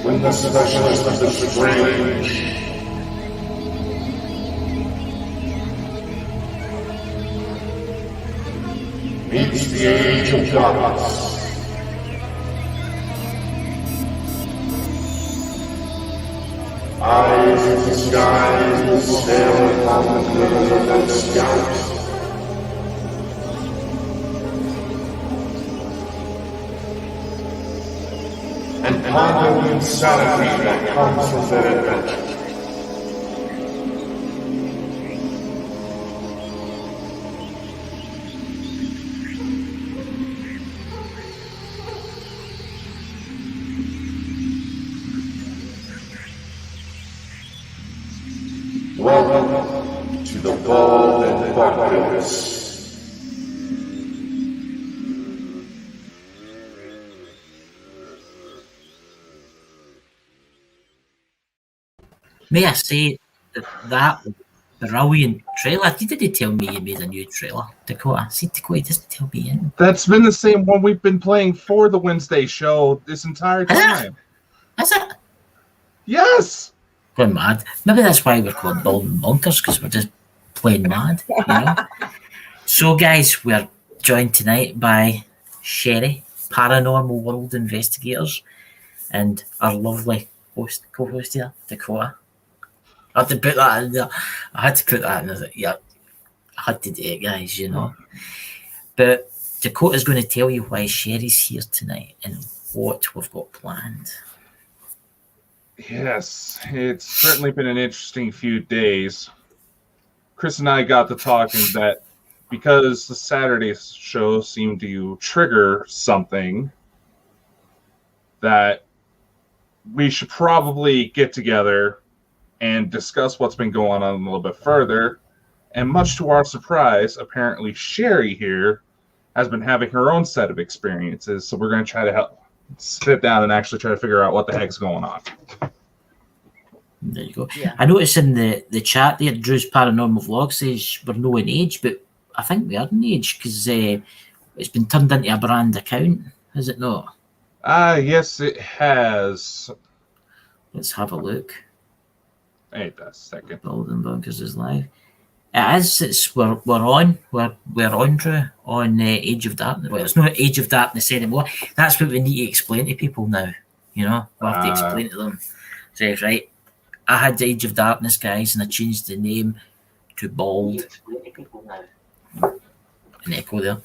When the specialist of the strange meets the age of darkness, eyes in the skies will sail upon the glitters of that scout. And ponder the insanity that comes with their adventure. Welcome to the Bald and Bonkers. May I say that brilliant trailer? Did they tell me you made a new trailer, Dakota? See, Dakota doesn't tell me in. That's been the same one we've been playing for the Wednesday show this entire time. Is it? Yes! Going mad. Maybe that's why we're called Bald and Bonkers, because we're just plain mad, you know? So, guys, we're joined tonight by Sherry, Paranormal World Investigators, and our lovely co-host here, Dakota. I had to put that in there. I had to put that in there. Yeah, I had to do it, guys, you know. But Dakota's going to tell you why Sherry's here tonight and what we've got planned. Yes, it's certainly been an interesting few days. Chris and I got to talking that because the Saturday show seemed to trigger something, that we should probably get together and discuss what's been going on a little bit further. And much to our surprise, apparently Sherry here has been having her own set of experiences. So we're going to try to help sit down and actually try to figure out what the heck's going on. There you go. Yeah. I noticed in the chat there, Drew's Paranormal Vlog says we're no in age, but I think we are in age because it's been turned into a brand account, has it not? Yes, it has. Let's have a look. Wait a second. Bald and Bonkers is live. It is. We're on. We're on, Drew, on Age of Darkness. Well, it's not Age of Darkness anymore. That's what we need to explain to people now. You know, we have to explain to them. Say, right, I had Age of Darkness, guys, and I changed the name to Bald. An echo there.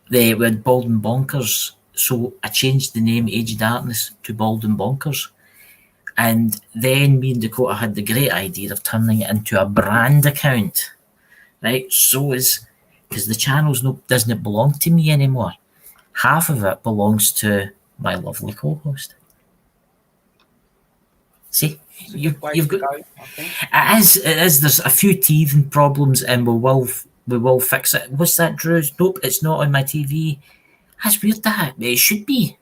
We had Bald and Bonkers, so I changed the name Age of Darkness to Bald and Bonkers. And then me and Dakota had the great idea of turning it into a brand account, right? So is because the channel's doesn't belong to me anymore. Half of it belongs to my lovely co-host. See, you've got it is. There's a few teething problems, and we will fix it. What's that, Drew? Nope, it's not on my TV. That's weird. That it should be.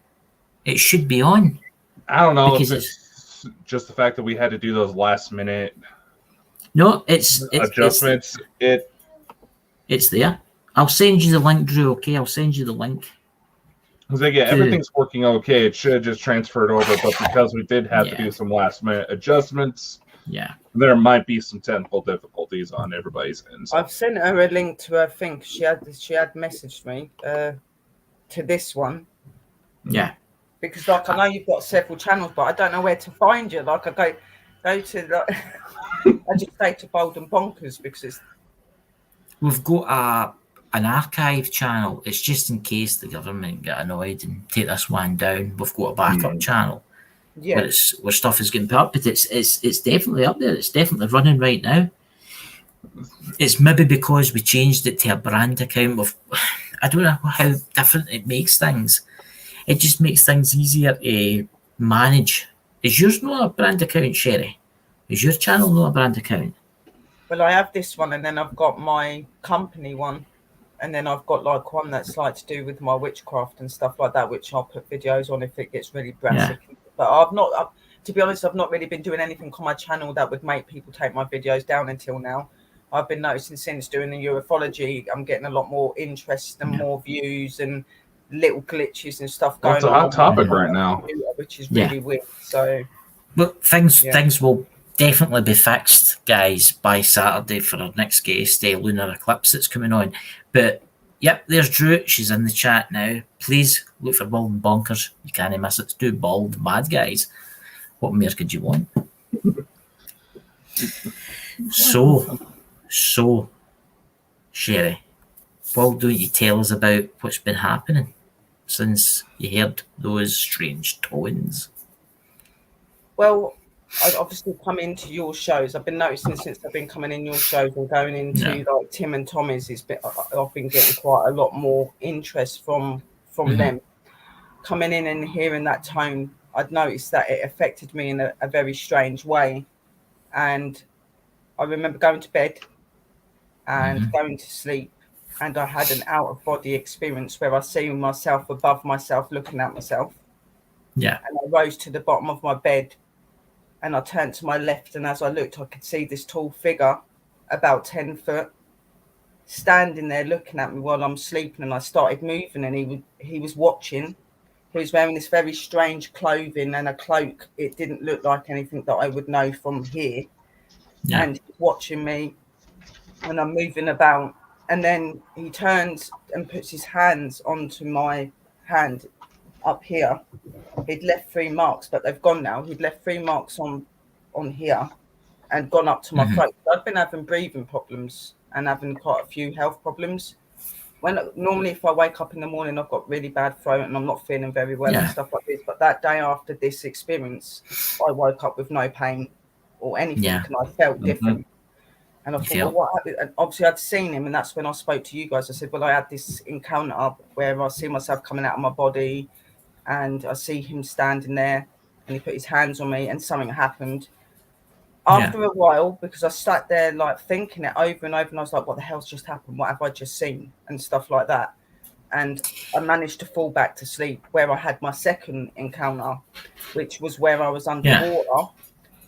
It should be on. I don't know because if it's just the fact that we had to do those last minute adjustments. It's there. I'll send you the link, Drew. Okay, I'll send you the link. Because again, everything's working okay. It should have just transferred over, but because we did have to do some last minute adjustments, there might be some technical difficulties on everybody's end. I've sent her a link to her thing. She had messaged me to this one. Yeah. Because I know you've got several channels, but I don't know where to find you. Like I go to I just say to Bald and Bonkers because we've got an archive channel. It's just in case the government get annoyed and take this one down. We've got a backup channel where stuff is getting put up, but it's definitely up there. It's definitely running right now. It's maybe because we changed it to a brand account. I don't know how different it makes things. It just makes things easier to manage. Is yours not a brand account, Sherry? Is your channel not a brand account? Well, I have this one, and then I've got my company one, And then I've got like one that's like to do with my witchcraft and stuff like that, which I'll put videos on if it gets really drastic. But to be honest, I've not really been doing anything on my channel that would make people take my videos down until now. I've been noticing since doing the ufology, I'm getting a lot more interest and more views and little glitches and stuff going on. It's a hot topic right now, which is really weird. So, well, things will definitely be fixed, guys, by Saturday for our next guest, lunar eclipse that's coming on. But yep, there's Drew. She's in the chat now. Please look for Bald and Bonkers. You can't miss it. It's two bald bad guys. What more could you want? So, Sherry, why don't you tell us about what's been happening since you heard those strange tones? Well, I obviously come into your shows. I've been noticing since I've been coming in your shows and going into like Tim and Tommy's. I've been getting quite a lot more interest from them. Coming in and hearing that tone, I'd noticed that it affected me in a very strange way. And I remember going to bed and going to sleep, and I had an out-of-body experience where I see myself above myself, looking at myself. Yeah. And I rose to the bottom of my bed, and I turned to my left, and as I looked, I could see this tall figure, about 10 foot, standing there looking at me while I'm sleeping, and I started moving, and he was watching. He was wearing this very strange clothing and a cloak. It didn't look like anything that I would know from here. Yeah. And he's watching me, and I'm moving about. And then he turns and puts his hands onto my hand up here. He'd left 3 marks, but they've gone now. He'd left 3 marks on here and gone up to my throat. I've been having breathing problems and having quite a few health problems. Normally if I wake up in the morning, I've got really bad throat and I'm not feeling very well and stuff like this. But that day after this experience, I woke up with no pain or anything, and I felt different. And I thought, well, what happened? And obviously I'd seen him, and that's when I spoke to you guys. I said, well, I had this encounter where I see myself coming out of my body, and I see him standing there, and he put his hands on me, and something happened. After a while, because I sat there like thinking it over and over, and I was like, what the hell's just happened? What have I just seen? And stuff like that. And I managed to fall back to sleep, where I had my second encounter, which was where I was underwater,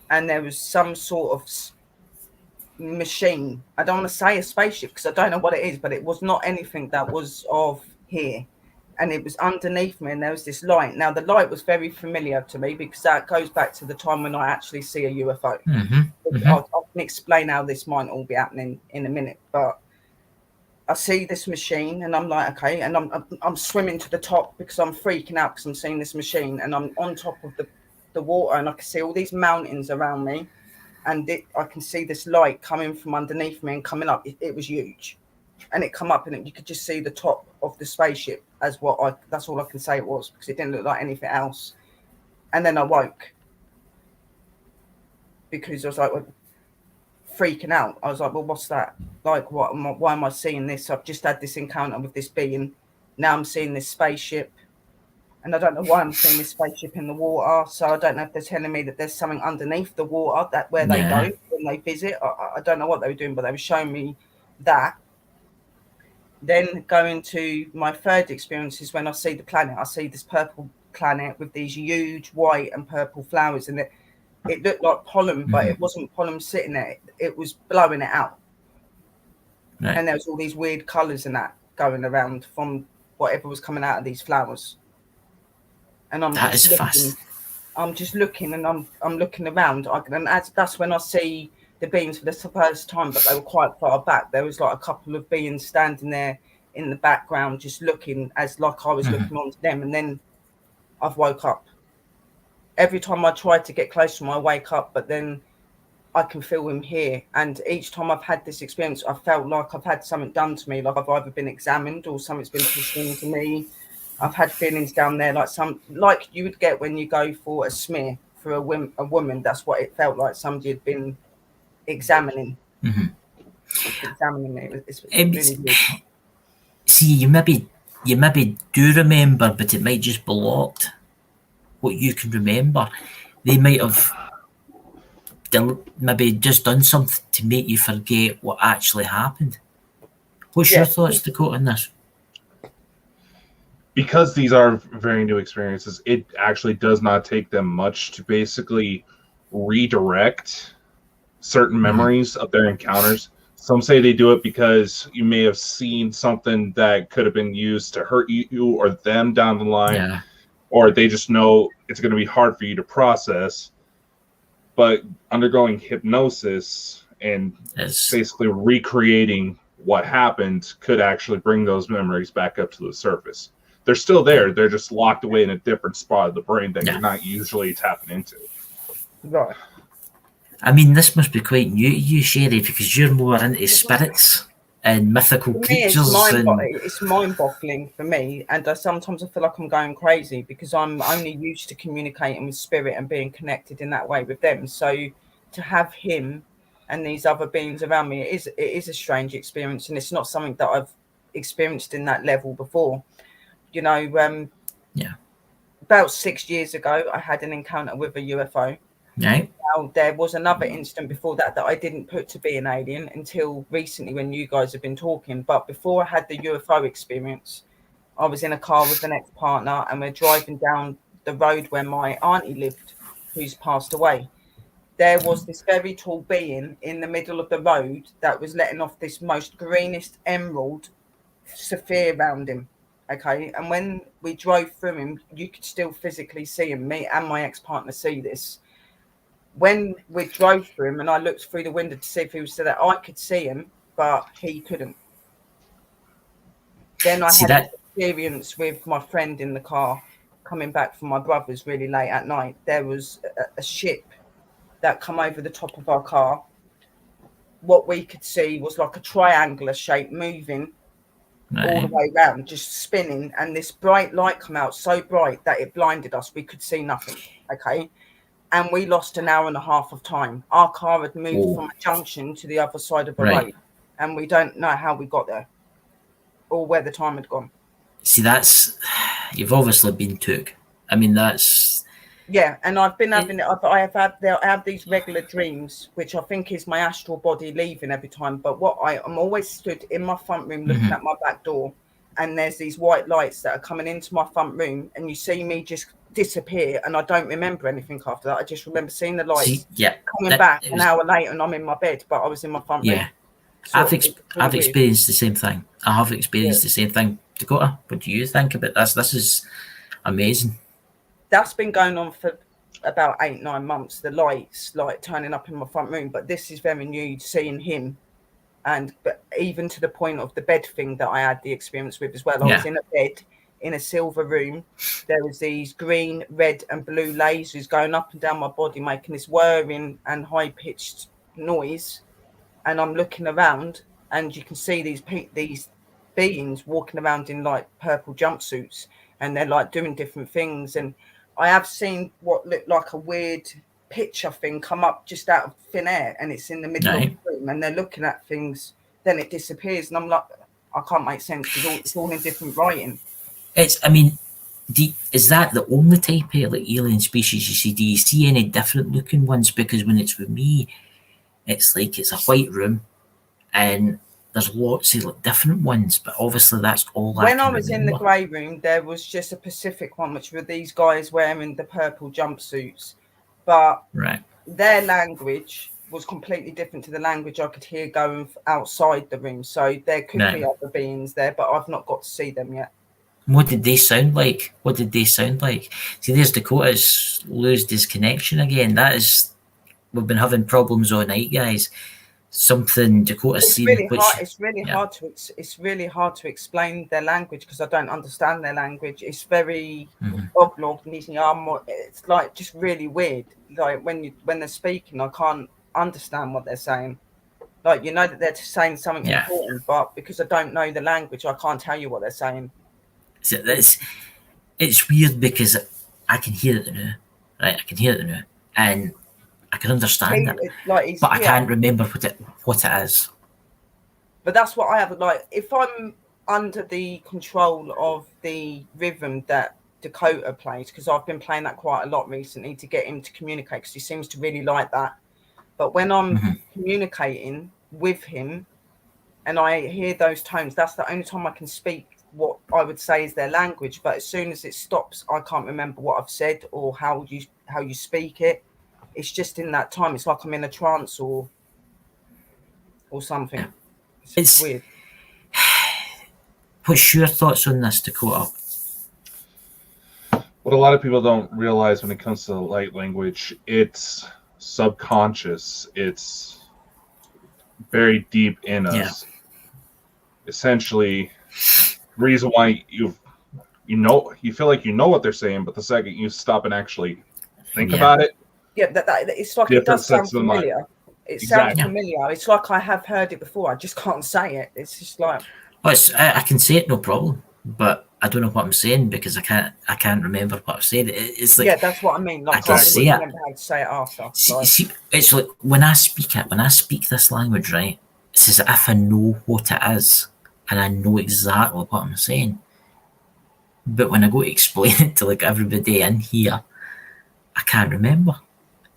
and there was some sort of machine. I don't want to say a spaceship because I don't know what it is, but it was not anything that was of here. And it was underneath me, and there was this light. Now, the light was very familiar to me because that goes back to the time when I actually see a UFO. I can explain how this might all be happening in a minute, but I see this machine, and I'm like, okay, and I'm swimming to the top because I'm freaking out because I'm seeing this machine, and I'm on top of the water, and I can see all these mountains around me, and I can see this light coming from underneath me and coming up. It was huge. And it come up, and you could just see the top of the spaceship as that's all I can say it was, because it didn't look like anything else. And then I woke because I was like freaking out. I was like, well, what's that? Like, why am I seeing this? I've just had this encounter with this being. Now I'm seeing this spaceship, and I don't know why I'm seeing this spaceship in the water. So I don't know if they're telling me that there's something underneath the water where they go when they visit. I don't know what they were doing, but they were showing me that. Then going to my third experience is when I see the planet. I see this purple planet with these huge white and purple flowers, and it looked like pollen, but it wasn't pollen sitting there. It was blowing it out. Right. And there was all these weird colours and that going around from whatever was coming out of these flowers. And I'm just looking, and I'm looking around. And that's when I see the beings for the first time, but they were quite far back. There was like a couple of beings standing there in the background, just looking as like I was looking onto them. And then I've woke up. Every time I try to get close to him, I wake up, but then I can feel him here. And each time I've had this experience, I felt like I've had something done to me, like I've either been examined or something's been pushed into me. I've had feelings down there, like you would get when you go for a smear for a woman. That's what it felt like. Somebody had been examining me. It's really weird. See, you maybe do remember, but it might just be blocked. What you can remember, they might have maybe just done something to make you forget what actually happened, What's Yeah. your thoughts, Dakota, on this? Because these are very new experiences, it actually does not take them much to basically redirect certain memories of their encounters. Some say they do it because you may have seen something that could have been used to hurt you or them down the line, Yeah. or they just know it's going to be hard for you to process. But undergoing hypnosis and It's basically recreating what happened could actually bring those memories back up to the surface. They're still there. They're just locked away in a different spot of the brain that Yeah. you're not usually tapping into. Right. I mean, this must be quite new to you, Sherry, because you're more into spirits and mythical For me, creatures. it's mind-boggling for me, and sometimes I feel like I'm going crazy because I'm only used to communicating with spirit and being connected in that way with them. So to have him and these other beings around me, it is a strange experience, and it's not something that I've experienced in that level before. You know, Yeah. about 6 years ago, I had an encounter with a UFO. Right? Now, there was another incident before that I didn't put to be an alien until recently when you guys have been talking. But before I had the UFO experience, I was in a car with an ex-partner and we're driving down the road where my auntie lived, who's passed away. There was this very tall being in the middle of the road that was letting off this most greenest emerald sapphire around him. Okay. And when we drove through him, you could still physically see him. Me and my ex-partner see this. When we drove through him and I looked through the window to see if he was still there, I could see him, but he couldn't. Then I had an experience with my friend in the car coming back from my brother's really late at night. There was a ship that come over the top of our car. What we could see was like a triangular shape moving all the way around, just spinning, and this bright light come out so bright that it blinded us. We could see nothing. Okay. And we lost an hour and a half of time. Our car had moved from a junction to the other side of the road, and we don't know how we got there or where the time had gone. See, you've obviously been took. I mean, that's... Yeah, and I've been having it. I have these regular dreams, which I think is my astral body leaving every time. But I'm always stood in my front room looking at my back door, and there's these white lights that are coming into my front room, and you see me just disappear, and I don't remember anything after that. I just remember seeing the lights coming back an hour later, and I'm in my bed, but I was in my front room. So I've experienced the same thing. I have experienced the same thing. Dakota, what do you think about this? This is amazing. That's been going on for about 8-9 months. The lights like turning up in my front room, but this is very new. Seeing him, but even to the point of the bed thing that I had the experience with as well. I was in a bed in a silver room. There was these green, red, and blue lasers going up and down my body, making this whirring and high-pitched noise. And I'm looking around, and you can see these beings walking around in like purple jumpsuits, and they're like doing different things. And I have seen what looked like a weird picture thing come up just out of thin air, and it's in the middle of the room, and they're looking at things. Then it disappears, and I'm like, I can't make sense because it's all in different writing. Is that the only type of like alien species you see? Do you see any different looking ones? Because when it's with me, it's like it's a white room, and there's lots of like different ones. But obviously, that's all. When I was in the grey room, there was just a Pacific one, which were these guys wearing the purple jumpsuits, but their language was completely different to the language I could hear going outside the room. So there could be other beings there, but I've not got to see them yet. What did they sound like? See, there's Dakota's lost his connection again. We've been having problems all night, guys. Something Dakota's seen. It's really hard to explain their language because I don't understand their language. It's very oblong. It's like just really weird. Like when they're speaking, I can't understand what they're saying. Like, you know that they're saying something important, but because I don't know the language, I can't tell you what they're saying. So it's weird because I can hear it now, right? I can hear it now, and I can understand it, but I can't remember what it is. But that's what I have. Like, if I'm under the control of the rhythm that Dakota plays, because I've been playing that quite a lot recently to get him to communicate, because he seems to really like that. But when I'm communicating with him, and I hear those tones, that's the only time I can speak what I would say is their language. But as soon as it stops, I can't remember what I've said or how you speak it. It's just in that time. It's like I'm in a trance or something. It's weird. What's your thoughts on this, Dakota? What a lot of people don't realize when it comes to light language, it's subconscious. It's very deep in us. Essentially, the reason why you feel like you know what they're saying, but the second you stop and actually think about it, that it's like it does sound familiar. It sounds familiar. It's like I have heard it before. I just can't say it. It's just like. Well, I can say it no problem, but I don't know what I'm saying because I can't remember what I've said. It's like that's what I mean. Like, I can say it. Remember how to say it after. See, it's like when I speak this language, right? It's as if I know what it is and I know exactly what I'm saying. But when I go to explain it to like everybody in here, I can't remember,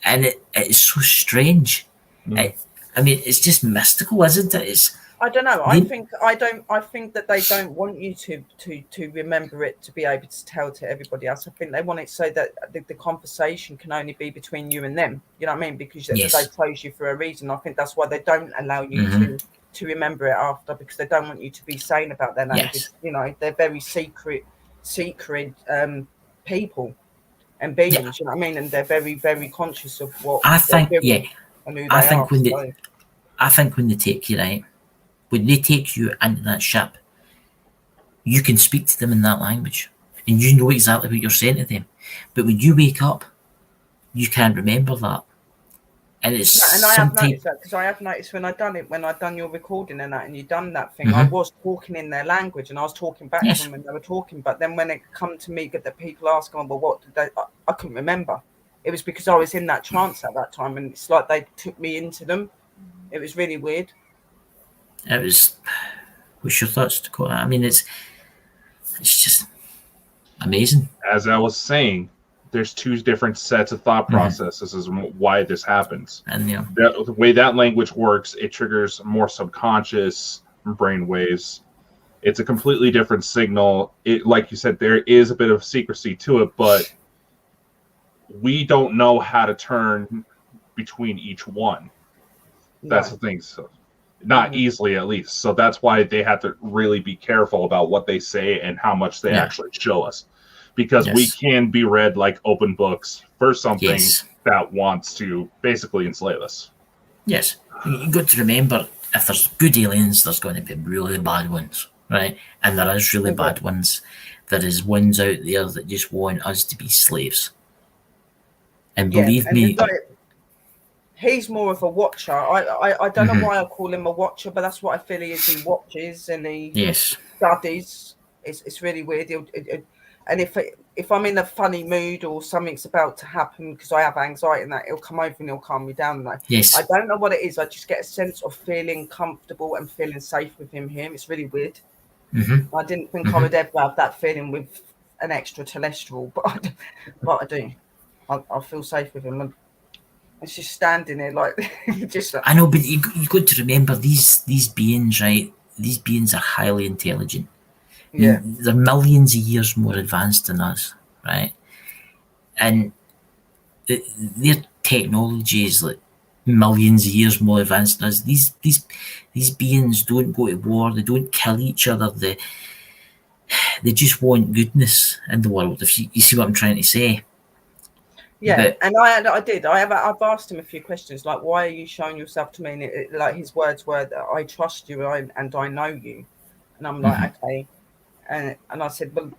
and it's so strange. I mean, it's just mystical, isn't it? I don't know. I think that they don't want you to remember it to be able to tell to everybody else. I think they want it so that the conversation can only be between you and them. You know what I mean? Because they chose you for a reason. I think that's why they don't allow you to remember it after, because they don't want you to be saying about their language. Yes. You know, they're very secret people and beings. You know what I mean? And they're very, very conscious of what I think. And who they I think are, I think when they take you, right, when they take you into that ship, you can speak to them in that language and you know exactly what you're saying to them. But when you wake up, you can't remember that. And it's I have noticed that, because I have noticed when I've done your recording and that, and you done that thing, I was talking in their language and I was talking back to them when they were talking. But then when it come to me, that people ask them, well, what did they? I couldn't remember. It was because I was in that trance at that time, and it's like they took me into them. It was really weird. It was. What's your thoughts, Dakota? I mean, it's just amazing. As I was saying, there's two different sets of thought processes as why this happens. And the way that language works, it triggers more subconscious brain waves. It's a completely different signal. It, like you said, there is a bit of secrecy to it, but we don't know how to turn between each one. That's the thing. So not easily, at least. So that's why they have to really be careful about what they say and how much they actually show us. Because we can be read like open books for something that wants to basically enslave us. Yes. You've got to remember, if there's good aliens, there's going to be really bad ones, right? And there is really bad ones. There is ones out there that just want us to be slaves. And believe me... He's more of a watcher. I don't know why I call him a watcher, but that's what I feel he is. He watches and he studies. It's really weird. And if I'm in a funny mood or something's about to happen because I have anxiety and that, he'll come over and he'll calm me down. Like, I don't know what it is. I just get a sense of feeling comfortable and feeling safe with him here. It's really weird. I didn't think I would ever have that feeling with an extraterrestrial, but I do. I feel safe with him. It's just standing there like just. Like, I know, but you got to remember these beings, right? These beings are highly intelligent. Yeah, they're millions of years more advanced than us, right? And their technology is like millions of years more advanced than us. These beings don't go to war. They don't kill each other. They just want goodness in the world. If you see what I'm trying to say. Yeah, but, and I did. I've asked him a few questions, like, why are you showing yourself to me? And like his words were that I trust you and I know you. And I'm like, okay. And I said, well,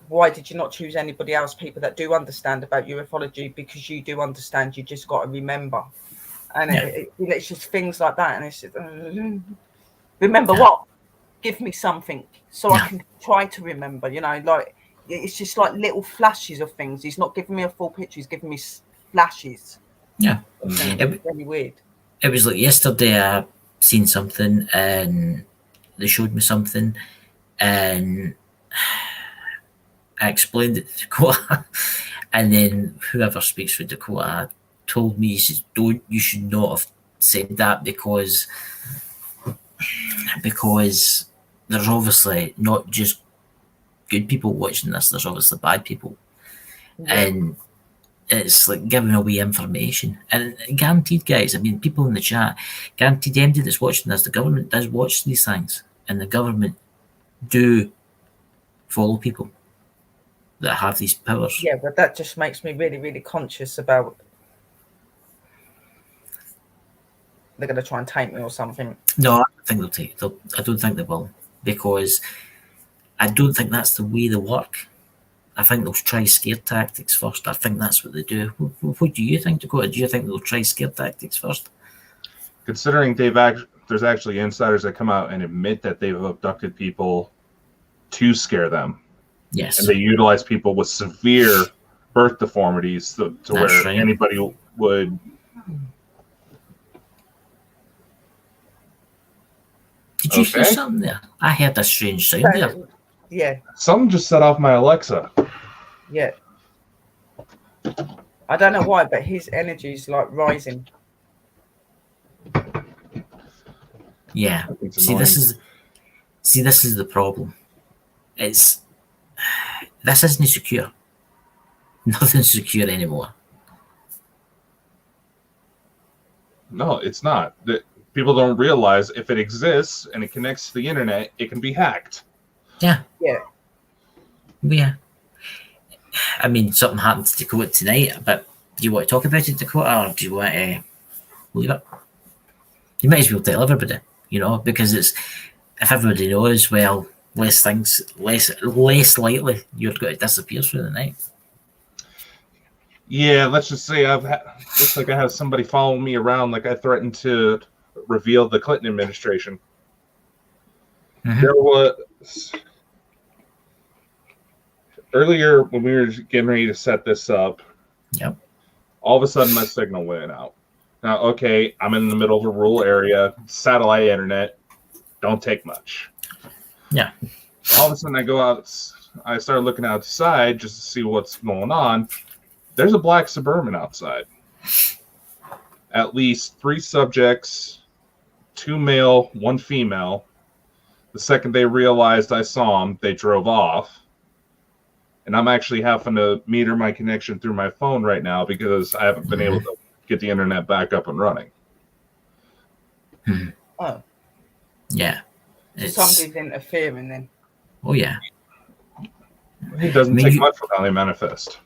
why did you not choose anybody else, people that do understand about ufology? Because you do understand, you just got to remember. And it's just things like that. And it's just, remember what? Give me something so I can try to remember, you know, like, it's just like little flashes of things. He's not giving me a full picture. He's giving me flashes. Yeah. It's really weird. It was like yesterday I seen something and they showed me something and I explained it to Dakota and then whoever speaks with Dakota told me, he says, you should not have said that because because there's obviously not just good people watching this, there's obviously bad people. And it's like giving away information. And guaranteed, guys, I mean, people in the chat, guaranteed anybody that's watching this, the government does watch these things. And the government do follow people that have these powers. Yeah, but that just makes me really, really conscious about they're going to try and take me or something. No, I don't think they'll take. I don't think they will, because I don't think that's the way they work. I think they'll try scare tactics first. I think that's what they do. What do you think, Dakota? Do you think they'll try scare tactics first? Considering there's actually insiders that come out and admit that they've abducted people to scare them. Yes. And they utilize people with severe birth deformities to where right. anybody would. Did you hear something there? I heard a strange sound there. Yeah. Something just set off my Alexa. Yeah. I don't know why, but his energy is like rising. Yeah. This is the problem. This isn't secure. Nothing's secure anymore. No, it's not. People don't realize if it exists and it connects to the internet, it can be hacked. Yeah. Yeah. Yeah. I mean, something happened to Dakota tonight, but do you want to talk about it, Dakota, or do you want to leave it? You might as well tell everybody, because if everybody knows, well, less likely you're going to disappear through the night. Yeah, let's just say looks like I have somebody following me around like I threatened to reveal the Clinton administration. Mm-hmm. There was earlier when we were getting ready to set this up. Yep. All of a sudden my signal went out. Now, okay, I'm in the middle of a rural area, satellite internet, don't take much. Yeah. All of a sudden I go out, I started looking outside just to see what's going on. There's a black Suburban outside. At least 3 subjects, 2 male, 1 female. The second they realized I saw them, they drove off. And I'm actually having to meter my connection through my phone right now because I haven't been able to get the internet back up and running. Oh. Yeah. Somebody's interfering then. Oh, yeah. It doesn't take much for how they manifest.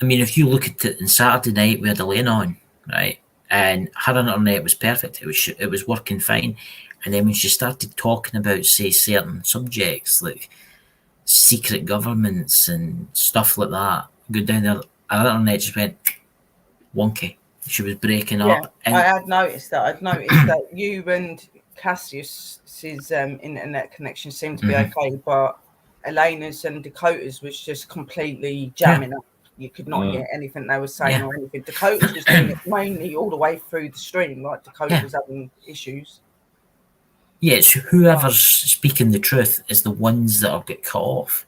I mean, if you look at it, on Saturday night, we had Elaine on, right? And her internet was perfect. It was working fine. And then when she started talking about, say, certain subjects, like secret governments and stuff like that, go down there, her internet just went wonky. She was breaking up. And I had noticed that. I'd noticed that you and Cassius's internet connection seemed to be okay, but Elena's and Dakota's was just completely jamming up. You could not hear anything they were saying or anything. Dakota was doing it mainly all the way through the stream. Like Dakota was having issues. Yeah, it's whoever's speaking the truth is the ones that will get cut off.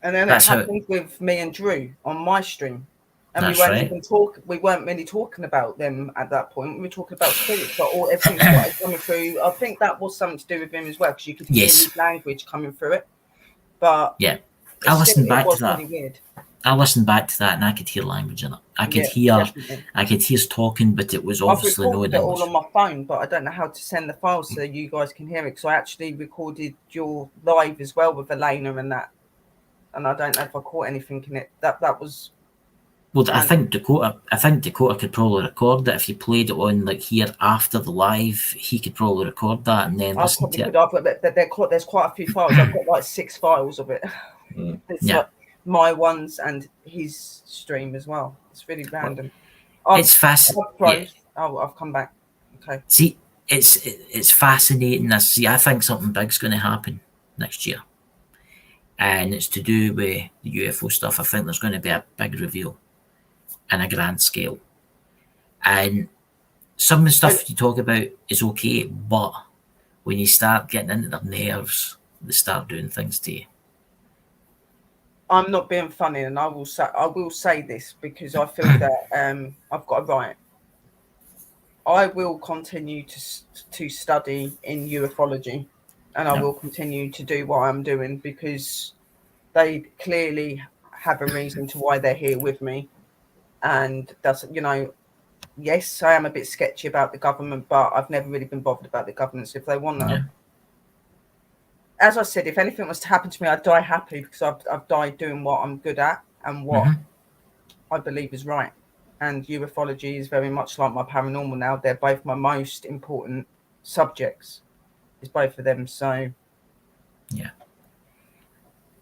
And then it happened with me and Drew on my stream. And we weren't even we weren't really talking about them at that point. We were talking about spirits, but everything started coming through. I think that was something to do with him as well, because you could hear his language coming through it. But yeah, I listened back to that. Really weird. I listened back to that and I could hear language in it. I could hear us talking, but it was obviously no English. I've recorded it all on my phone, but I don't know how to send the file so you guys can hear it. Because I actually recorded your live as well with Elena and that, and I don't know if I caught anything in it. That was. Well, I think Dakota could probably record it if you played it on like here after the live. He could probably record that and then listen to it. There's quite a few files. I've got like 6 files of it. It's like my ones and his stream as well. It's really random. It's fascinating. I've come back. Okay. See, it's fascinating. I think something big's going to happen next year, and it's to do with the UFO stuff. I think there's going to be a big reveal in a grand scale, and some of the stuff you talk about is okay, but when you start getting into their nerves, they start doing things to you. I'm not being funny, and I will say this because I feel that I've got a right. I will continue to study in ufology, and I will continue to do what I'm doing because they clearly have a reason to why they're here with me. And that's, yes, I am a bit sketchy about the government, but I've never really been bothered about the government. So if they want to, as I said, if anything was to happen to me, I'd die happy because I've died doing what I'm good at and what I believe is right. And ufology is very much like my paranormal now. They're both my most important subjects. It's both of them. So, yeah.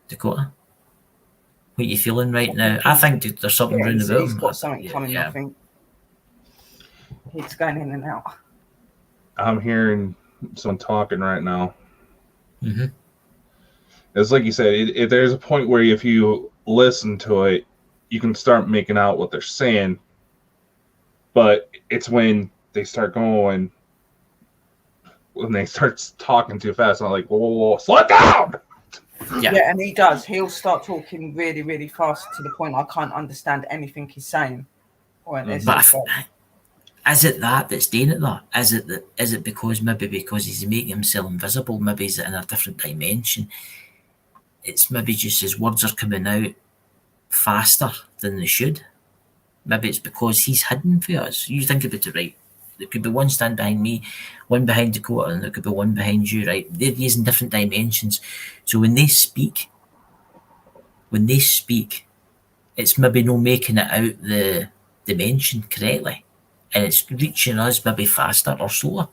Dakota, what are you feeling right now? I think there's something round about he's him. got something coming. I think he's going in and out. I'm hearing someone talking right now. Mm-hmm. It's like you said, there's a point where if you listen to it, you can start making out what they're saying. But it's when they start going, when they start talking too fast, I'm like, whoa, slow down! Yeah, and he does. He'll start talking really, really fast to the point I can't understand anything he's saying. But is it that's doing it though? Is it because he's making himself invisible? Maybe he's in a different dimension. It's maybe just his words are coming out faster than they should. Maybe it's because he's hidden for us. You think about it, right? There could be one stand behind me, one behind Dakota, and there could be one behind you, right? They're using different dimensions. So when they speak, it's maybe not making it out the dimension correctly. And it's reaching us maybe faster or slower.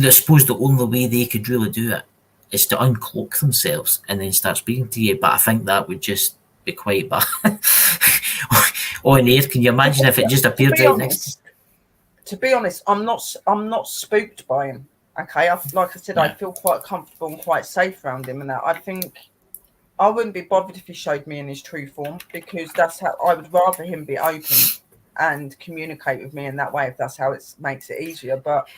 I suppose the only way they could really do it is to uncloak themselves and then start speaking to you. But I think that would just be quite bad. On air, can you imagine if it just appeared right next? To be honest, I'm not spooked by him. Okay, like I said, I feel quite comfortable and quite safe around him, and that I think I wouldn't be bothered if he showed me in his true form because that's how I would rather him be open and communicate with me in that way if that's how it makes it easier. But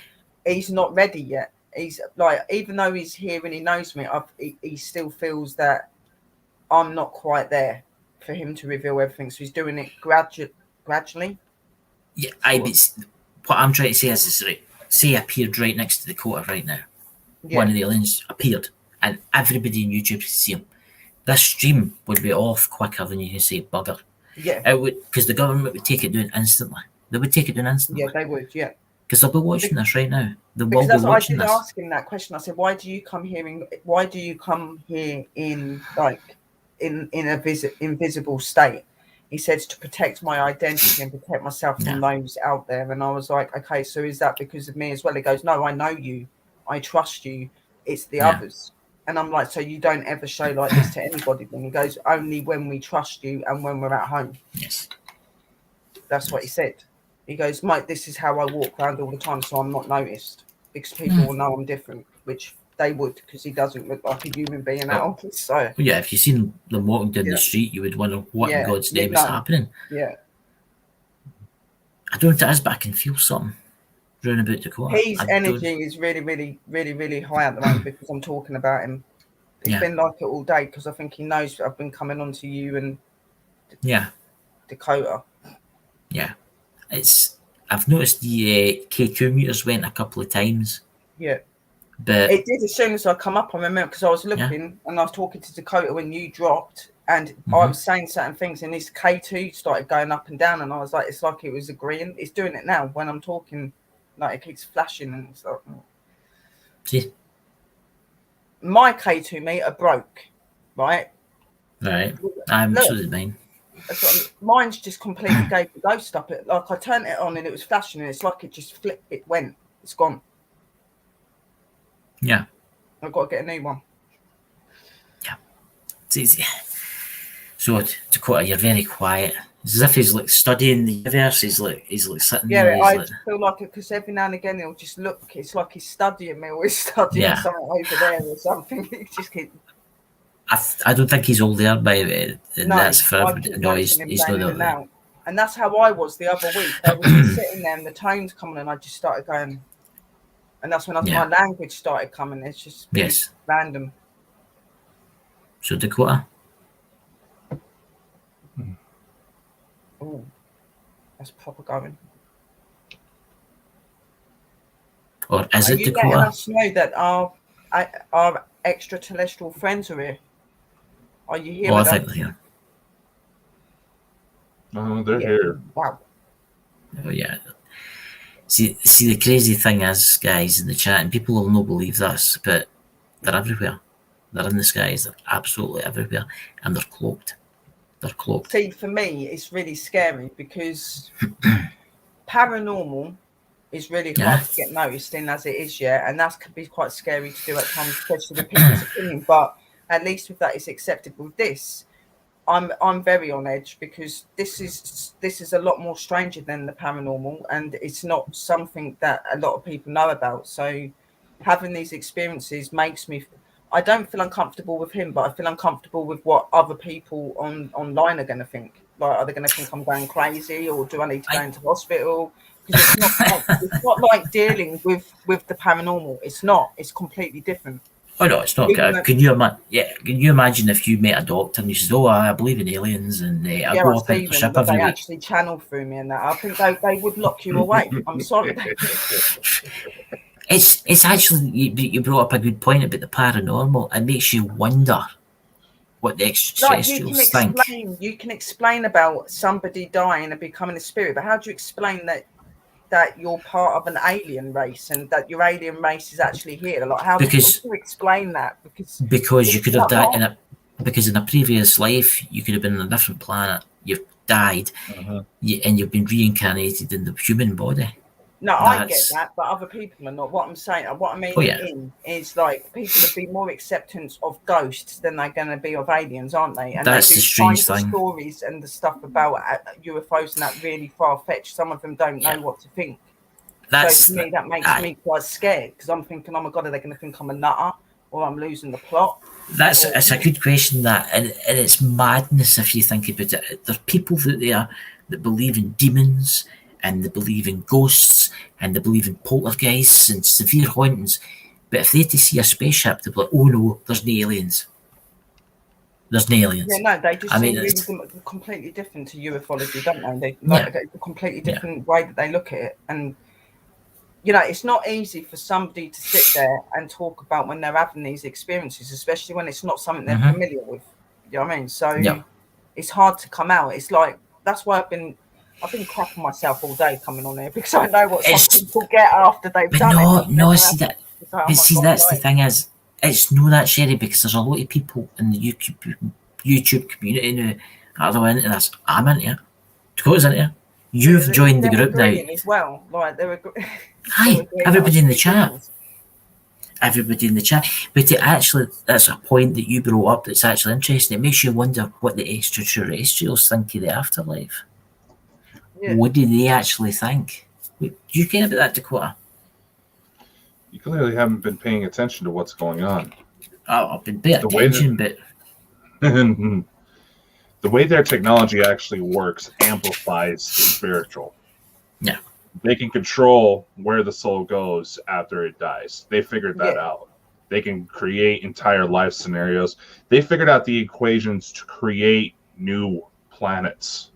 he's not ready yet. He's like, even though he's here and he knows me, he still feels that I'm not quite there for him to reveal everything. So he's doing it gradually. Yeah, what I'm trying to say is right. Say I appeared right next to Dakota right now. Yeah. One of the aliens appeared, and everybody on YouTube could see him. This stream would be off quicker than you can say bugger. Yeah. It would, because the government would take it down instantly. They would take it down instantly. Yeah, they would. Yeah. Because they'll be watching this right now. They will because be that's what watching I did this. ask him that question. I said, "Why do you come here? Why do you come here in like in a invisible state?" He said, "To protect my identity and protect myself from those out there." And I was like, "Okay, so is that because of me as well?" He goes, "No, I know you. I trust you. It's the others." And I'm like, "So you don't ever show like this to anybody?" Then he goes, "Only when we trust you and when we're at home." Yes. That's what he said. He goes, "Mike, this is how I walk around all the time, so I'm not noticed because people will know I'm different," which they would because he doesn't look like a human being at all. So well, yeah, if you seen them walking down the street, you would wonder what in God's name is happening. Yeah. I don't know what it is, but I can feel something round about Dakota. His energy is really, really, really, really high at the moment because I'm talking about him. It's been like it all day because I think he knows I've been coming on to you and Dakota. Yeah. I've noticed the K2 meters went a couple of times. Yeah. But it did as soon as I come up. I remember because I was looking and I was talking to Dakota when you dropped and I was saying certain things and this K2 started going up and down and I was like, it's like it was agreeing. It's doing it now when I'm talking, like it keeps flashing and it's like. See? My K2 meter broke, right? Right. I'm sure it's mine. Mine's just completely gave the ghost up. Like I turned it on and it was flashing and it's like it just flipped. It went. It's gone. Yeah. I've got to get a new one. Yeah. It's easy. So Dakota, you're very quiet. It's as if he's like studying the universe. He's like sitting there. Yeah, I feel like it because every now and again he'll just look. It's like he's studying me or he's studying something over there or something. He just keeps. I don't think he's all there by that's for no, he's not there. And that's how I was the other week. I was just sitting there and the tones coming and I just started going. And that's when my language started coming. It's just random. So Dakota. Oh, that's proper going. Or is Are it you letting Dakota? us know that our extraterrestrial friends are here? Are you here Oh, I with think us? they're here. Oh, they're Yeah. here. Wow. Oh, yeah. See, the crazy thing is, guys, in the chat, and people will not believe this, but they're everywhere. They're in the skies. They're absolutely everywhere, and they're cloaked. They're cloaked. See, for me, it's really scary because paranormal is really hard to get noticed in as it is, yeah, and that can be quite scary to do at times, especially with people's opinion. But at least with that, it's acceptable. With this, I'm very on edge because this is a lot more stranger than the paranormal, and it's not something that a lot of people know about. So having these experiences makes me. I don't feel uncomfortable with him, but I feel uncomfortable with what other people online are going to think. Like, are they going to think I'm going crazy, or do I need to go into hospital? Because it's not like dealing with the paranormal. It's not. It's completely different. Oh no, it's not. Even though, Can you imagine? Yeah, can you imagine if you met a doctor and he says, "Oh, I believe in aliens and I yeah, I go up see into the them, ship but they every week." actually channel through me and that. I think they would lock you away. I'm sorry. It's actually you brought up a good point about the paranormal. It makes you wonder what the Like extraterrestrials think. you can explain about somebody dying and becoming a spirit, but how do you explain that you're part of an alien race and that your alien race is actually here? Like, how do you explain that? Because you could have died not. because in a previous life you could have been on a different planet. You've died, and you've been reincarnated in the human body. No, I get that, but other people are not. What I'm saying, what I mean is like people would be more acceptance of ghosts than they're going to be of aliens, aren't they? And that's they the strange find the thing. stories and the stuff about UFOs and that really far fetched. Some of them don't know what to think. So for me, that makes me quite scared because I'm thinking, oh my god, are they going to think I'm a nutter or I'm losing the plot? It's a good question, that, and it's madness if you think about it. There are people out there that believe in demons and they believe in ghosts and they believe in poltergeists and severe hauntings, but if they to see a spaceship, they'll be like, "Oh no, there's no aliens. There's no aliens." Yeah, no, they just seem really completely different to ufology, don't they? It's a completely different way that they look at it, and you know, it's not easy for somebody to sit there and talk about when they're having these experiences, especially when it's not something they're familiar with. You know what I mean? So it's hard to come out. It's like that's why I've been crapping myself all day coming on here because I know what some people get after they've done it. That's the thing is, it's no that Sherry, because there's a lot of people in the YouTube community now that are into this. I'm into it. Dakota's into it. You've joined the group now. As well, like hi, everybody in the chat. Everybody in the chat. But it actually, that's a point that you brought up that's actually interesting. It makes you wonder what the extraterrestrials think of the afterlife. Yeah. What do they actually think? Do you care about that, Dakota? You clearly haven't been paying attention to what's going on. Oh, I've been paying attention, but the way their technology actually works amplifies the spiritual. Yeah. They can control where the soul goes after it dies. They figured that out. They can create entire life scenarios. They figured out the equations to create new planets.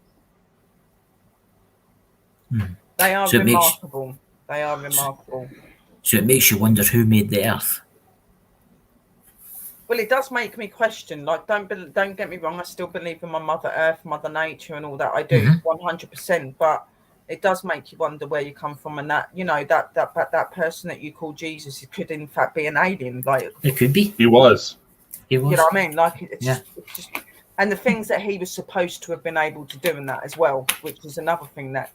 They are remarkable. They are remarkable. So it makes you wonder who made the Earth. Well, it does make me question. Like, don't get me wrong. I still believe in my Mother Earth, Mother Nature, and all that. I do 100%. But it does make you wonder where you come from, and that that person that you call Jesus, it could in fact be an alien. Like, it could be. He was. You know what I mean? Like, it's just, and the things that he was supposed to have been able to do in that as well, which is another thing that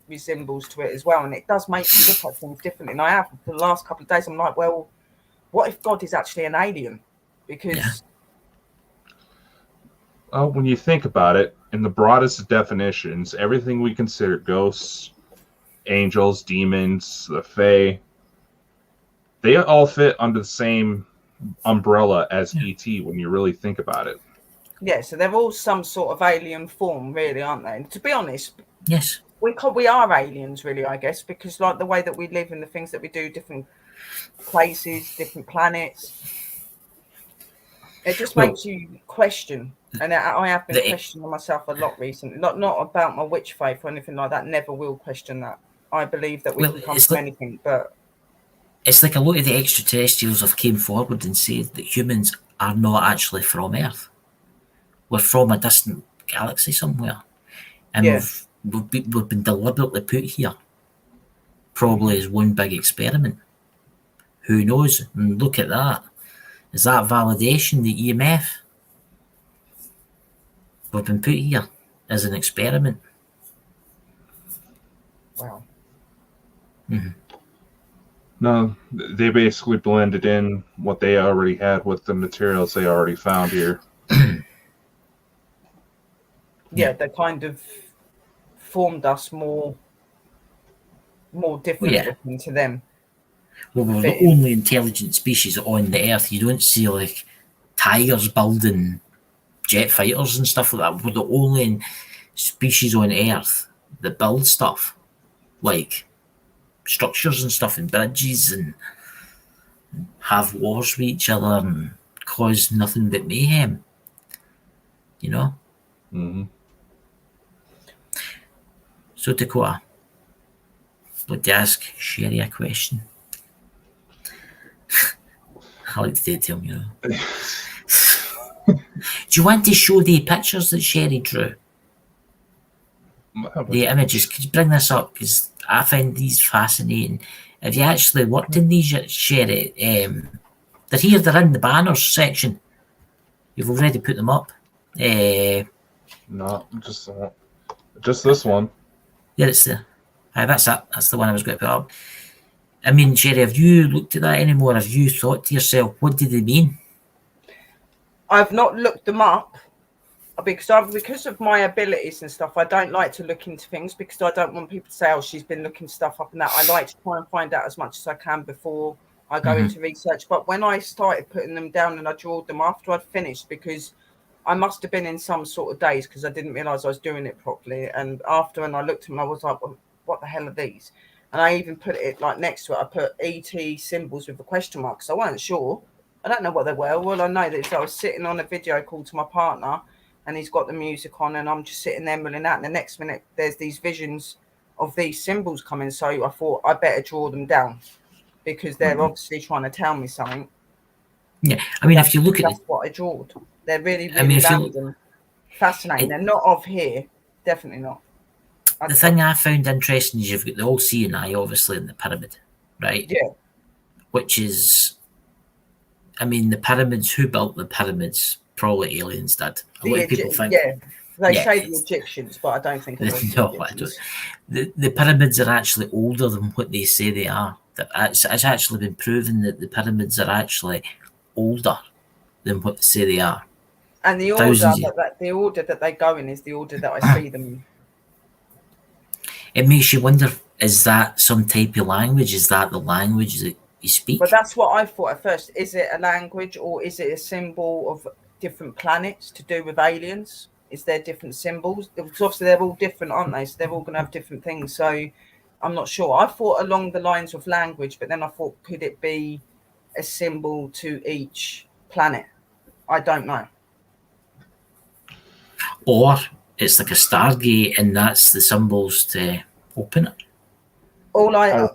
resembles to it as well. And it does make you look at things differently. And I have for the last couple of days. I'm like, well, what if God is actually an alien? Because when you think about it, in the broadest definitions, everything we consider ghosts, angels, demons, the fae, they all fit under the same umbrella as ET when you really think about it. Yeah, so they're all some sort of alien form, really, aren't they? And to be honest, yes, we are aliens, really, I guess, because like the way that we live and the things that we do, different places, different planets, it just makes you question. And I have been questioning myself a lot recently. Not about my witch faith or anything like that. Never will question that. I believe that we can come from anything, but it's like a lot of the extraterrestrials have came forward and said that humans are not actually from Earth. We're from a distant galaxy somewhere, and Yeah. we've been deliberately put here, probably as one big experiment. Who knows? And look at that. Is that validation, the EMF? We've been put here as an experiment. Wow. No, they basically blended in what they already had with the materials they already found here. Yeah, they kind of formed us more different Yeah. looking to them. Well, we're the Fitting. only intelligent species on the Earth. You don't see like tigers building jet fighters and stuff like that. We're the only species on Earth that build stuff like structures and stuff and bridges and have wars with each other and cause nothing but mayhem. You know? Mm-hmm. So, Dakota, would you ask Sherry a question? I like to date him, you know. Do you want to show the pictures that Sherry drew? The images? Could you bring this up? Because I find these fascinating. Have you actually worked in these yet, Sherry? They're here, they're in the banners section. You've already put them up. No, just this one. Yeah, it's the. That's it. That's the one I was going to put up. I mean, Sherry, have you looked at that anymore? Have you thought to yourself, what do they mean? I've not looked them up because of my abilities and stuff. I don't like to look into things because I don't want people to say, "Oh, she's been looking stuff up," and that. I like to try and find out as much as I can before I go into research. But when I started putting them down and I drew them after I'd finished, because I must have been in some sort of daze because I didn't realise I was doing it properly. And after, and I looked at them, I was like, well, "What the hell are these?" And I even put it like next to it. I put ET symbols with a question mark because I wasn't sure. I don't know what they were. All I know is I was sitting on a video call to my partner, and he's got the music on, and I'm just sitting there mulling out. And the next minute, there's these visions of these symbols coming. So I thought I better draw them down because they're obviously trying to tell me something. Yeah, I mean, if you look at that's what I drew. They're really, really I mean, if you random, fascinating. They're not of here, definitely not. The thing I found interesting is you've got the all-seeing eye, obviously, in the pyramid, right? Yeah. Which is, I mean, the pyramids, who built the pyramids? Probably aliens did. A lot of people think. Yeah, they say the Egyptians, but I don't think it was no, I don't. The pyramids are actually older than what they say they are. It's actually been proven that the pyramids are actually older than what they say they are. And the order that they go in is the order that I see them in. It makes you wonder, is that some type of language? Is that the language that you speak? But that's what I thought at first. Is it a language or is it a symbol of different planets to do with aliens? Is there different symbols? Because obviously they're all different, aren't they? So they're all going to have different things. So I'm not sure. I thought along the lines of language, but then I thought, could it be a symbol to each planet? I don't know. Or it's like a Stargate, and that's the symbols to open it. All I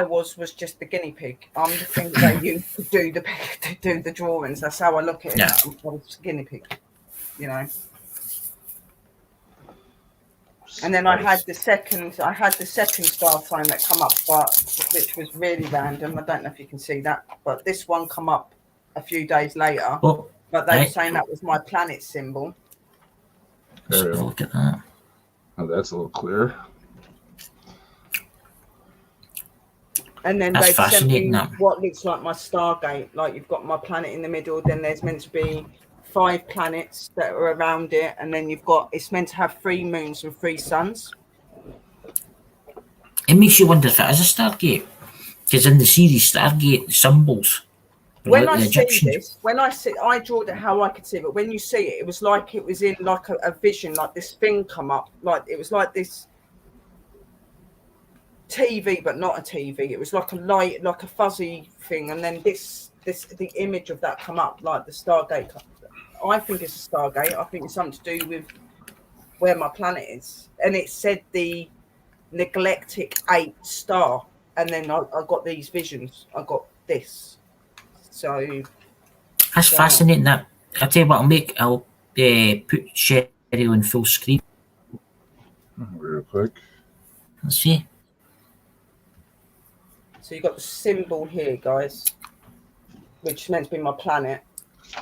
was just the guinea pig. I'm the thing that you could do the drawings. That's how I look at it. Yeah. I was a guinea pig, you know. And then I had the second star sign that come up, which was really random. I don't know if you can see that, but this one come up a few days later. Oh, but they were saying that was my planet symbol. Let's look at that. Oh, that's a little clearer. And then That's they sent me fascinating. what looks like my Stargate. Like you've got my planet in the middle, then there's meant to be 5 planets that are around it, and then it's meant to have 3 moons and 3 suns. It makes you wonder if it is a Stargate, because in the series Stargate, the symbols. When I see this, I drew it how I could see it, but when you see it, it was like it was in like a vision, like this thing come up, like it was like this TV, but not a TV. It was like a light, like a fuzzy thing, and then the image of that come up, like the Stargate. I think it's a Stargate. I think it's something to do with where my planet is, and it said the Neglectic 8 star, and then I got these visions. I got this. So That's fascinating. That I'll tell you what. I'll put Sherry on full screen. Real quick. Let's see. So you got the symbol here, guys, which is meant to be my planet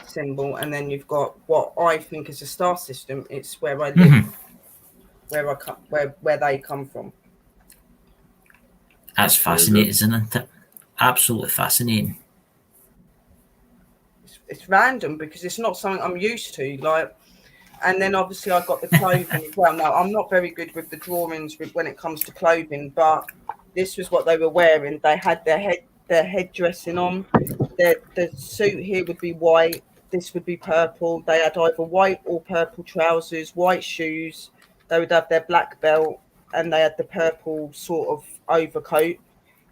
symbol, and then you've got what I think is a star system. It's where I live, where they come from. That's fascinating, isn't it? Absolutely fascinating. It's random because it's not something I'm used to. Like, and then obviously I got the clothing as well. Now I'm not very good with the drawings when it comes to clothing, but this was what they were wearing. They had their head dressing on. The suit here would be white. This would be purple. They had either white or purple trousers, white shoes. They would have their black belt, and they had the purple sort of overcoat.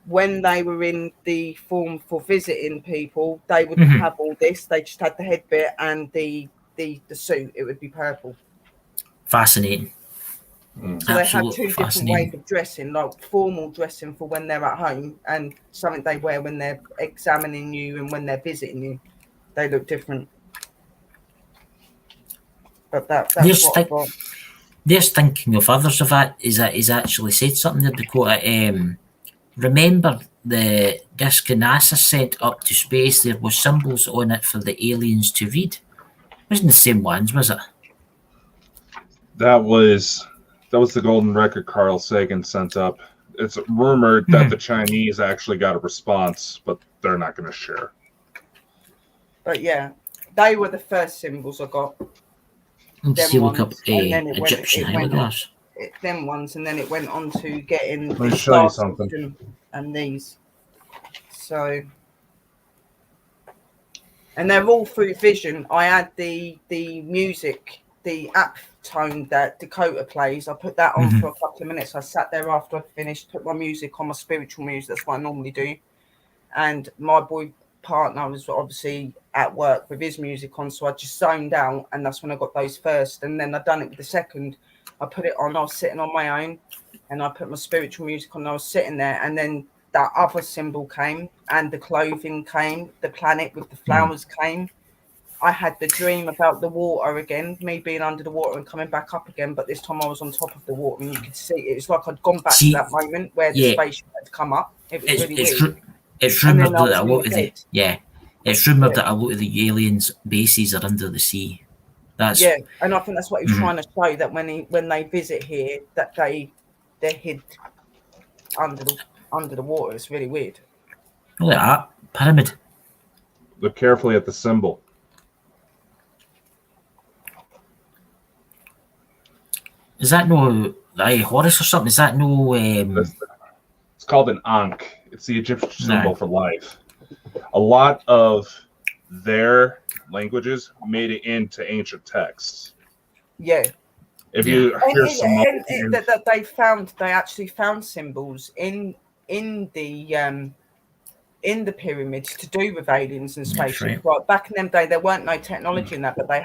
When they were in the form for visiting people, they wouldn't have all this. They just had the head bit and the suit. It would be purple. Fascinating. So they have two different ways of dressing, like formal dressing for when they're at home, and something they wear when they're examining you and when they're visiting you. They look different. But that's what I got. There's thinking of others of that. Is that he's actually said something there, Dakota. Remember the disc NASA sent up to space? There was symbols on it for the aliens to read. Wasn't the same ones, was it? That was the golden record Carl Sagan sent up. It's rumored that the Chinese actually got a response, but they're not going to share. But yeah, they were the first symbols I got. Let's see, look up Egyptian hieroglyphs. Them ones, and then it went on to getting Let me show you something. And these. So, and they're all through vision. I had the music, the app tone that Dakota plays. I put that on for a couple of minutes. I sat there after I finished, put my music on, my spiritual music. That's what I normally do. And my boy partner was obviously at work with his music on, so I just zoned out, and that's when I got those first. And then I done it with the second. I put it on. I was sitting on my own, and I put my spiritual music on. And I was sitting there, and then that other symbol came, and the clothing came, the planet with the flowers came. I had the dream about the water again, me being under the water and coming back up again, but this time I was on top of the water, and you could see it. It's like I'd gone back to that moment where the spaceship had come up. It was really weird. It's rumoured that a lot of it's rumoured that a lot of the aliens' bases are under the sea. And I think that's what he's trying to show, that when they visit here, that they're hid under the water. It's really weird. Look at that pyramid. Look carefully at the symbol. Is that no Horus or something? Is that no? It's called an Ankh. It's the Egyptian symbol for life. A lot of their languages made it into ancient texts. Yeah. If you hear they actually found symbols in the pyramids to do with aliens and spaceships. Right. Well, back in them day, there weren't no technology in that, but they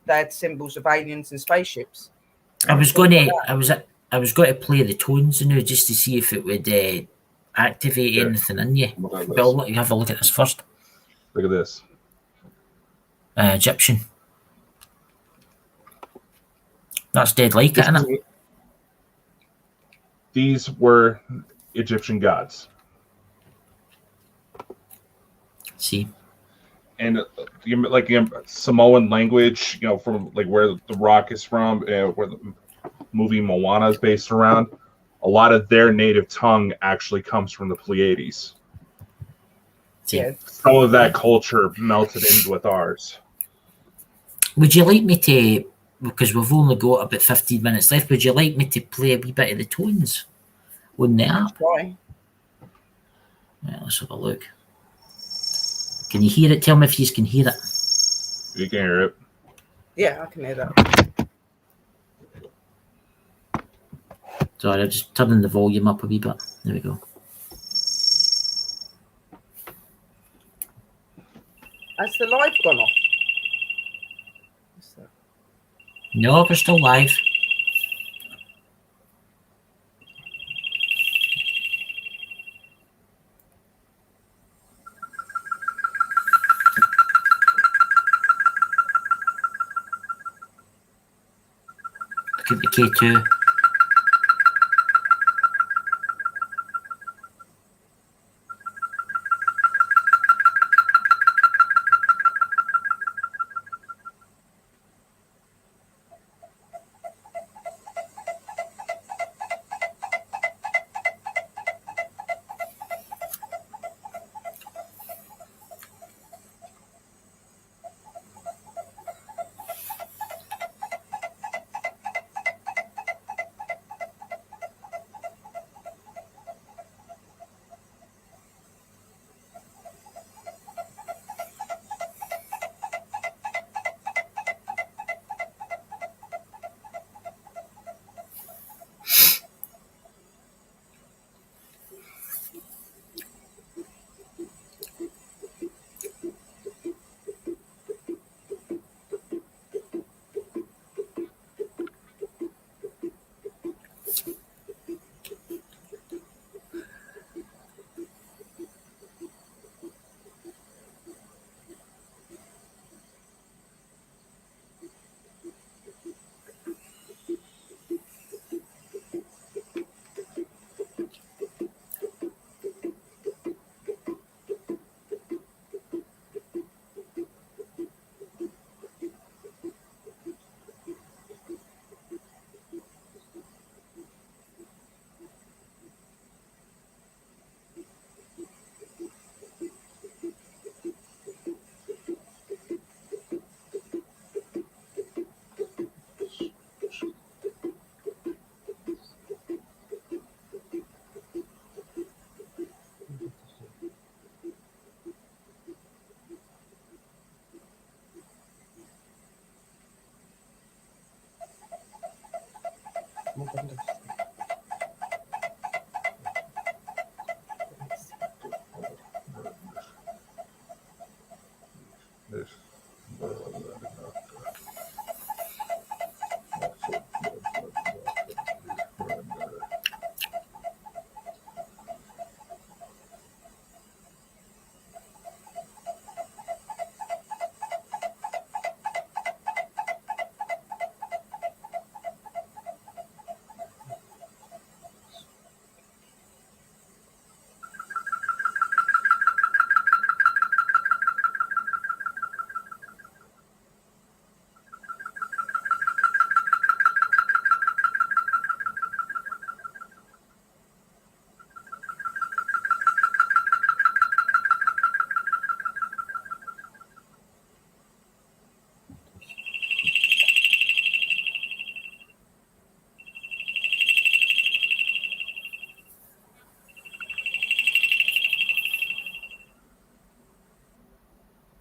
had symbols of aliens and spaceships. I was going to play the tones now just to see if it would activate anything in you. But I'll let you have a look at this first. Look at this. Egyptian. That's dead like it, isn't it? These were Egyptian gods. See. And like Samoan language, from like where The Rock is from, where the movie Moana is based around, a lot of their native tongue actually comes from the Pleiades. Yeah. Some of that culture melted in with ours. Would you like me to, because we've only got about 15 minutes left, would you like me to play a wee bit of the tones on the app? Why? Yeah, let's have a look. Can you hear it? Tell me if you can hear it. You can hear it. Yeah, I can hear that. Sorry, I'm just turning the volume up a wee bit. There we go. Has the live gone off? No, we're still live. Give the K2.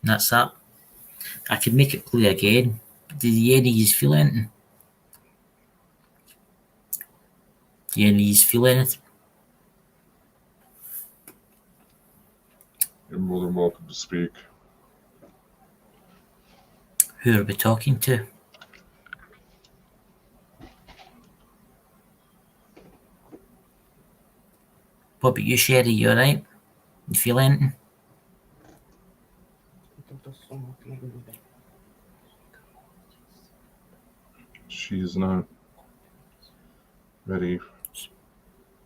And that's that. I could make it play again. Did any of you feel anything? Do any of you feel anything? You're more than welcome to speak. Who are we talking to? What about you, Sherry? You alright? You feel anything? She's not ready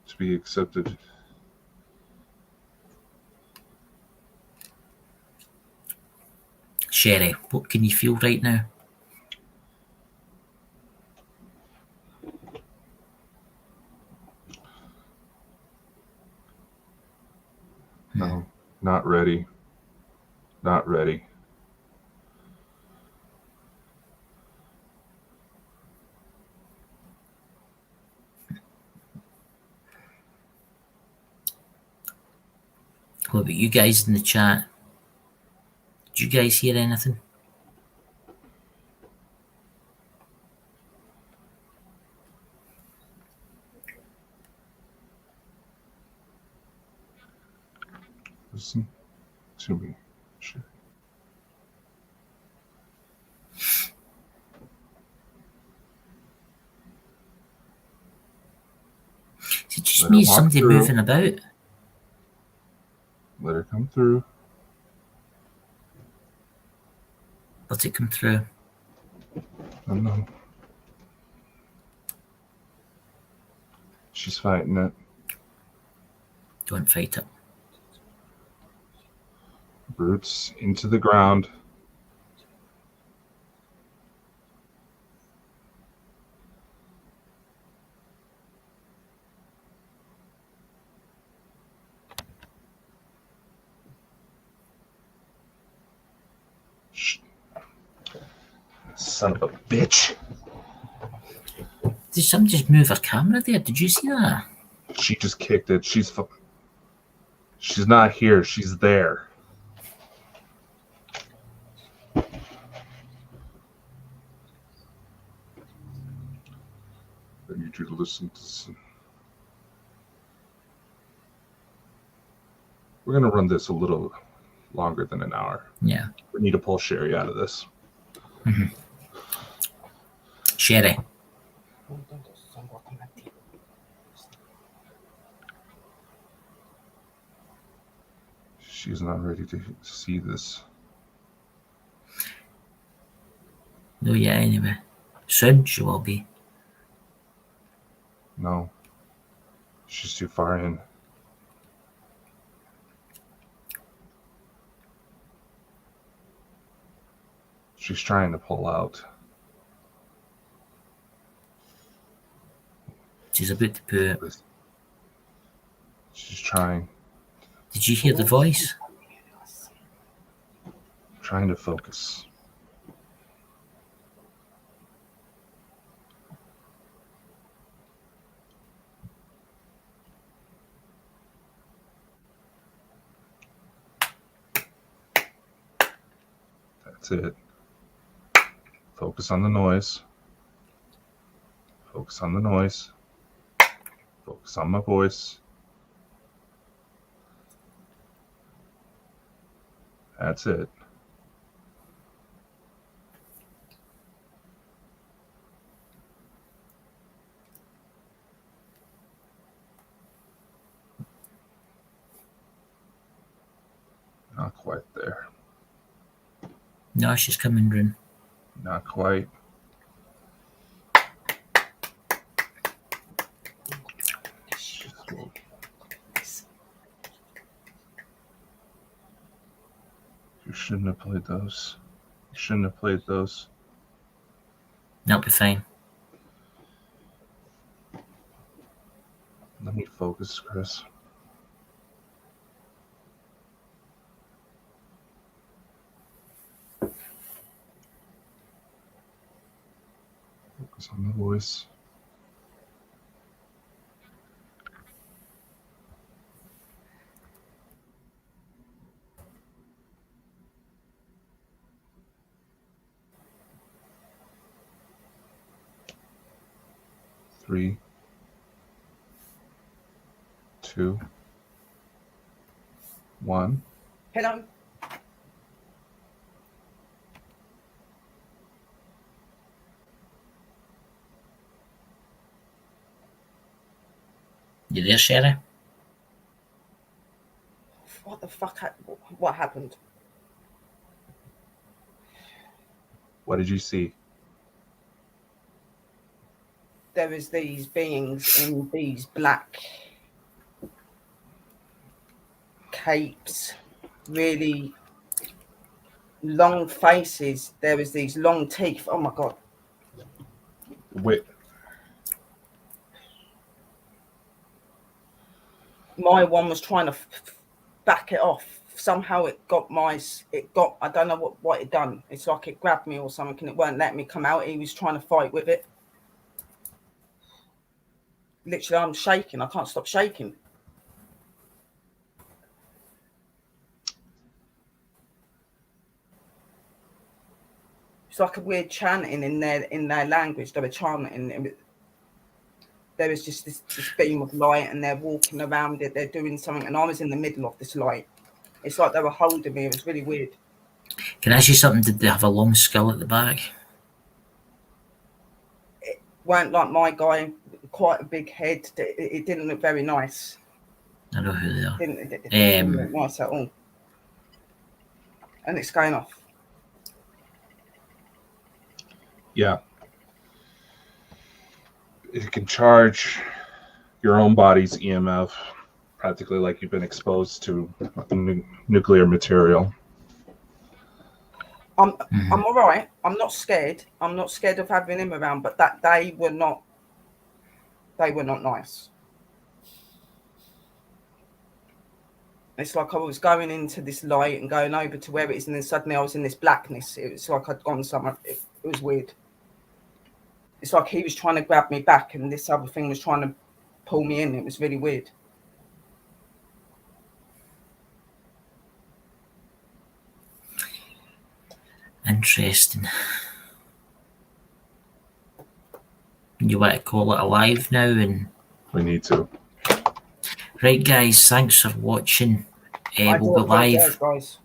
to be accepted. Sherry, what can you feel right now? No, not ready. Not ready. What about you guys in the chat? Did you guys hear anything? Listen to me. Sure. Is it just Let me? her Is walk somebody through. moving about? Let her come through. Let it come through. I know. She's fighting it. Don't fight it. Roots into the ground. Son of a bitch. Did somebody just move her camera there? Did you see that? She just kicked it. She's not here. She's there. I need you to listen to some. We're going to run this a little longer than an hour. Yeah. We need to pull Sherry out of this. Mm-hmm. Sherry. She's not ready to see this. No, yeah, anyway. Soon she will be. No. She's too far in. She's trying to pull out. She's about to put. She's trying. Did you hear the voice? Trying to focus. That's it. Focus on the noise. Focus on the noise. Focus on my voice. That's it. Not quite there. No, she's coming round. Not quite. You shouldn't have played those. You shouldn't have played those. That'll be fine. Let me focus, Chris. Focus on the voice. Three, 2, 1. Hello. You there, Sherry? What the fuck? What happened? What did you see? There was these beings in these black capes, really long faces. There was these long teeth. Oh my God. Wait. My one was trying to back it off. Somehow it got I don't know what it done. It's like it grabbed me or something and it won't let me come out. He was trying to fight with it. Literally, I'm shaking. I can't stop shaking. It's like a weird chanting in their language. They were chanting. There was just this beam of light, and they're walking around it. They're doing something, and I was in the middle of this light. It's like they were holding me. It was really weird. Can I ask you something? Did they have a long skull at the back? It weren't like my guy. Quite a big head. It didn't look very nice. I know who they are. It didn't look nice at all. And it's going off. Yeah. It can charge your own body's EMF, practically like you've been exposed to nuclear material. I'm all right. I'm not scared. I'm not scared of having him around, but that they were not nice. It's like I was going into this light and going over to where it is, and then suddenly I was in this blackness. It was like I'd gone somewhere. It was weird. It's like he was trying to grab me back, and this other thing was trying to pull me in. It was really weird. Interesting. You want to call it alive now? And We need to. right, guys, thanks for watching. I We'll be do apologise, live. guys.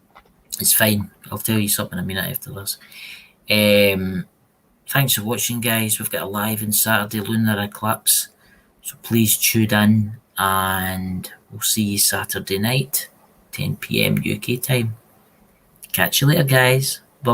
It's fine. I'll tell you something in a minute after this. Thanks for watching, guys. We've got a live on Saturday lunar eclipse, so please tune in, and we'll see you Saturday night, 10 p.m. UK time. Catch you later, guys.